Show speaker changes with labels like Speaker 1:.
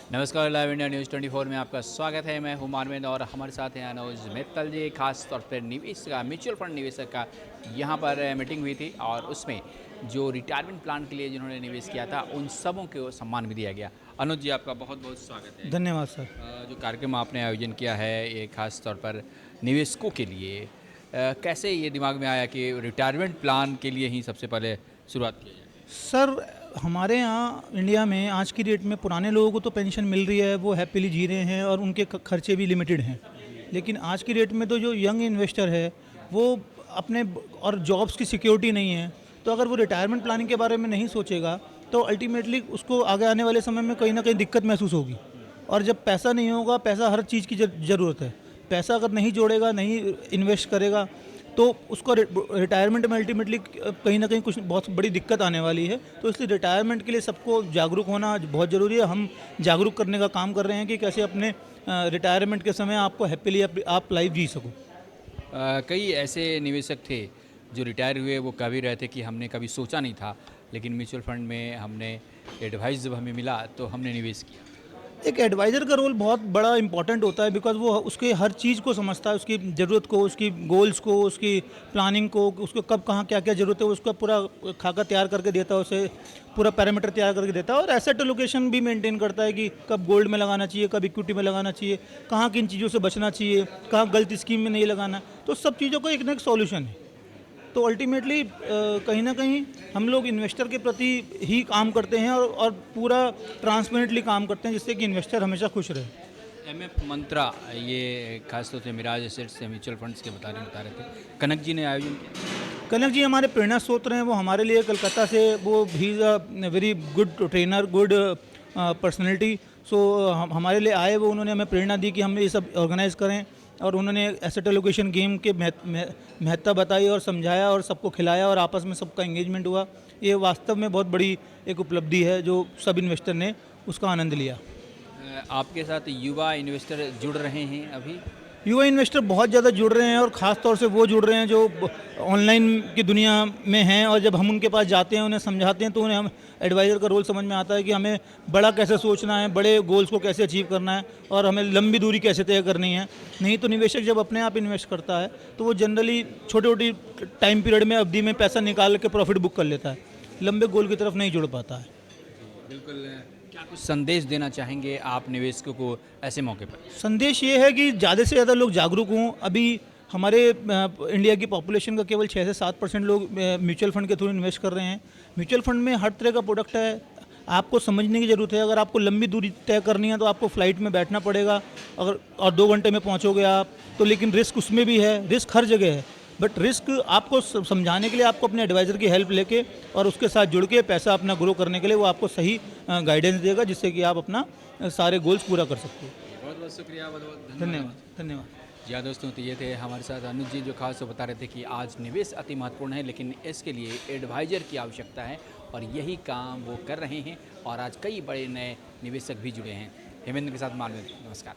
Speaker 1: नमस्कार, live India news 24 में आपका स्वागत है। मैं हूं मानवेंद्र और हमारे साथ हैं अनुज मित्तल जी। खास तौर पर निवेश का म्यूचुअल फंड निवेशक का यहां पर मीटिंग हुई थी और उसमें जो रिटायरमेंट प्लान के लिए जिन्होंने निवेश किया था उन सबों को सम्मान भी दिया गया। अनुज जी, आपका बहुत बहुत स्वागत है।
Speaker 2: धन्यवाद सर।
Speaker 1: जो कार्यक्रम आपने आयोजन किया है ये खास तौर पर निवेशकों के लिए, कैसे ये दिमाग में आया कि रिटायरमेंट प्लान के लिए ही सबसे पहले शुरुआत की जाए?
Speaker 2: सर, हमारे यहाँ इंडिया में आज की डेट में पुराने लोगों को तो पेंशन मिल रही है, वो हैप्पीली जी रहे हैं और उनके खर्चे भी लिमिटेड हैं। लेकिन आज की डेट में तो जो यंग इन्वेस्टर है वो अपने और जॉब्स की सिक्योरिटी नहीं है, तो अगर वो रिटायरमेंट प्लानिंग के बारे में नहीं सोचेगा तो अल्टीमेटली उसको आगे आने वाले समय में कहीं ना कहीं दिक्कत महसूस होगी। और जब पैसा नहीं होगा, पैसा हर चीज़ की ज़रूरत है, पैसा अगर नहीं जोड़ेगा, नहीं इन्वेस्ट करेगा तो उसको रिटायरमेंट में अल्टीमेटली कहीं ना कहीं कुछ बहुत बड़ी दिक्कत आने वाली है। तो इसलिए रिटायरमेंट के लिए सबको जागरूक होना बहुत ज़रूरी है। हम जागरूक करने का काम कर रहे हैं कि कैसे अपने रिटायरमेंट के समय आपको हैप्पीली आप लाइफ जी सको।
Speaker 1: कई ऐसे निवेशक थे जो रिटायर हुए, वो कह भी रहे थे कि हमने कभी सोचा नहीं था, लेकिन म्यूचुअल फंड में हमने एडवाइस जब हमें मिला तो हमने निवेश किया।
Speaker 2: एक एडवाइज़र का रोल बहुत बड़ा इंपॉर्टेंट होता है, बिकॉज़ वो उसके हर चीज़ को समझता है, उसकी ज़रूरत को, उसकी गोल्स को, उसकी प्लानिंग को, उसको कब कहाँ क्या क्या ज़रूरत है, उसका पूरा खाका तैयार करके देता है, उसे पूरा पैरामीटर तैयार करके देता है। और एसेट एलोकेशन भी मेंटेन करता है कि कब गोल्ड में लगाना चाहिए, कब इक्विटी में लगाना चाहिए, कहाँ किन चीज़ों से बचना चाहिए, कहाँ गलत स्कीम में नहीं लगाना। तो सब चीज़ों का एक ना एक सॉल्यूशन है। तो अल्टीमेटली कहीं ना कहीं हम लोग इन्वेस्टर के प्रति ही काम करते हैं और पूरा ट्रांसपेरेंटली काम करते हैं, जिससे कि इन्वेस्टर हमेशा खुश रहे।
Speaker 1: एमएफ मंत्रा, ये खासतौर से मिराज एसेट्स से म्यूचुअल फंड्स के बता रहे थे, कनक जी ने आयोजन किया।
Speaker 2: कनक जी हमारे प्रेरणा स्रोत हैं। वो हमारे लिए कलकत्ता से, वो ही a very good trainer, good personality. So हमारे लिए आए, वो उन्होंने हमें प्रेरणा दी कि हम ये सब ऑर्गेनाइज़ करें, और उन्होंने एसेट एलोकेशन गेम के महत्ता बताई और समझाया और सबको खिलाया और आपस में सबका एंगेजमेंट हुआ। ये वास्तव में बहुत बड़ी एक उपलब्धि है जो सब इन्वेस्टर ने उसका आनंद लिया।
Speaker 1: आपके साथ युवा इन्वेस्टर जुड़ रहे हैं अभी?
Speaker 2: युवा इन्वेस्टर बहुत ज़्यादा जुड़ रहे हैं, और ख़ास तौर से वो जुड़ रहे हैं जो ऑनलाइन की दुनिया में हैं। और जब हम उनके पास जाते हैं, उन्हें समझाते हैं, तो उन्हें हम एडवाइज़र का रोल समझ में आता है कि हमें बड़ा कैसे सोचना है, बड़े गोल्स को कैसे अचीव करना है, और हमें लंबी दूरी कैसे तय करनी है। नहीं तो निवेशक जब अपने आप इन्वेस्ट करता है तो वो जनरली छोटी छोटी टाइम पीरियड में, अवधि में पैसा निकाल के प्रॉफिट बुक कर लेता है, लंबे गोल की तरफ नहीं जुड़ पाता है।
Speaker 1: बिल्कुल। क्या कुछ संदेश देना चाहेंगे आप निवेशकों को ऐसे मौके पर?
Speaker 2: संदेश ये है कि ज़्यादा से ज़्यादा लोग जागरूक हों। अभी हमारे इंडिया की पॉपुलेशन का केवल 6 से 7% लोग म्यूचुअल फंड के थ्रू इन्वेस्ट कर रहे हैं। म्यूचुअल फंड में हर तरह का प्रोडक्ट है, आपको समझने की ज़रूरत है। अगर आपको लंबी दूरी तय करनी है तो आपको फ़्लाइट में बैठना पड़ेगा, अगर और 2 घंटे में पहुंचोगे आप तो, लेकिन रिस्क उसमें भी है, रिस्क हर जगह है। बट रिस्क आपको समझाने के लिए आपको अपने एडवाइज़र की हेल्प लेके और उसके साथ जुड़ के पैसा अपना ग्रो करने के लिए वो आपको सही गाइडेंस देगा, जिससे कि आप अपना सारे गोल्स पूरा कर सकते हो।
Speaker 1: बहुत बहुत शुक्रिया, बहुत बहुत
Speaker 2: धन्यवाद। धन्यवाद।
Speaker 1: जी हाँ दोस्तों, तो ये थे हमारे साथ अनुज जी, जो खास बता रहे थे कि आज निवेश अति महत्वपूर्ण है, लेकिन इसके लिए एडवाइज़र की आवश्यकता है और यही काम वो कर रहे हैं। और आज कई बड़े नए निवेशक भी जुड़े हैं। हेमेंद्र के साथ मालवीय, नमस्कार।